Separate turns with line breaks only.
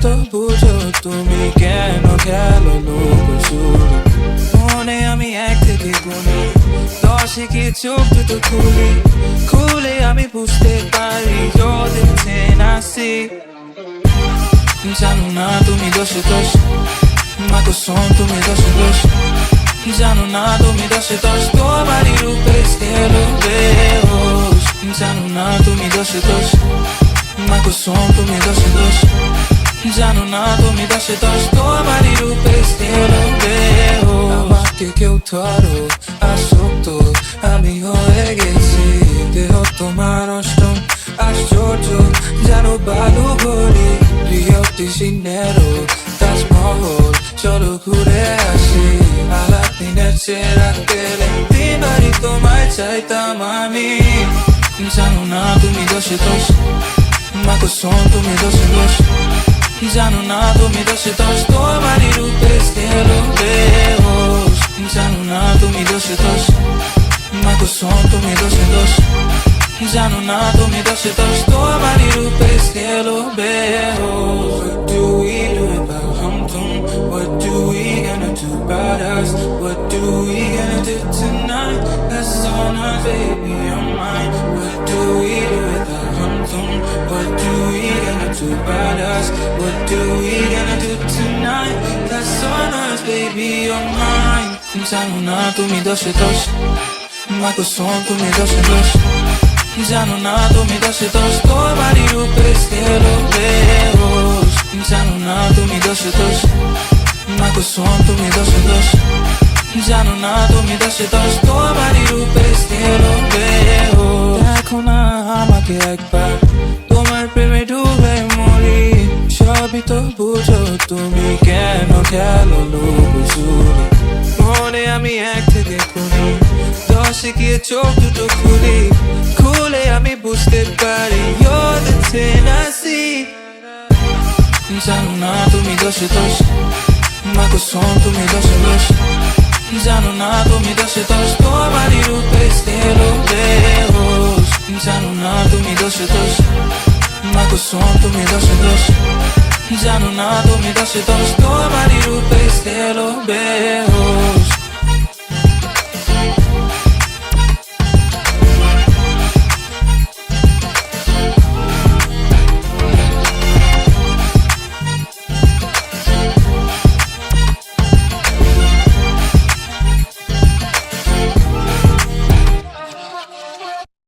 তো বুঝো তুমি কেন খেলো লুকোচুরি। মনে আমি 1 থেকে গুনি 10 কি চোখ দুটো খুলে আমি বুঝতে পারি you're the 10 I see। জানো না তুমি দোষে দোষ মা কসম তুমি দোষে দোষ। জানো না তুমি দোষে দোষ তোমারই রূপে গেলো বেহোশ। জানো না তুমি দোষে দোষ মা কসম তুমি দোষে দোষ। জানো না তুমি দোষে দোষ তোমারই রূপে গেলো বেহোশ। আমাকে কেউ ধরো আসক্ত আমি হয়ে গেছি দেহ তোমার অষ্টম আশ্চর্য। জানো বালু ঘড়ি রিও ডি জেনেরো তাজমহল চলো ঘুরে আসি। আলাদিনের চেরা তেলে দিনবারই তোমায় চাইতাম আমি। জানো না তুমি দোষে দোষ মা কসম তুমি দোষে দোষ। জানো না তুমি দোষে দোষ তোমারই রূপে গেলো বেহোশ। জানো না তুমি দোষে দোষ মা কসম তুমি দোষে দোষ। জানো না তুমি দোষে দোষ তোমারই রূপে গেলো বেহোশ। What do we do about hum tum? What do we gonna do about us? What do we gonna do tonight? That's on us, baby, on mine. What do we do about hum tum? What do we gonna do about us? What do we gonna do tonight? That's on us, baby, on mine. জানো না তুমি দোষে দোষ মা কসম তুমি দোষে দোষ। জানো না তুমি দোষে দোষ তোমারই রূপে গেলো বেহোশ। জানো না তুমি দোষে দোষ মা কসম তুমি দোষে দোষ। জানো না তুমি দোষে দোষ তোমারই রূপে গেলো বেহোশ। দেখো না আমাকে একবার তোমার প্রেমে ডুবে মরি। সবই তো বুঝো তুমি কেন খেলো লুকোচুরি। মনে আমি 1 থেকে গুনি 10 গিয়ে চোখ দুটো খুলে আমি বুঝতে পারি you're the 10 I see। জানো না তুমি দোষে দোষ মা কসম তুমি দোষে দোষ। জানো না তুমি দোষে দোষ তোমারই রূপে গেলো বেহোশ। জানো না তুমি দোষে দোষ মা কসম তুমি দোষে দোষ। জানো না তুমি দোষে দোষ তোমারই রূপে গেলো বেহোশ।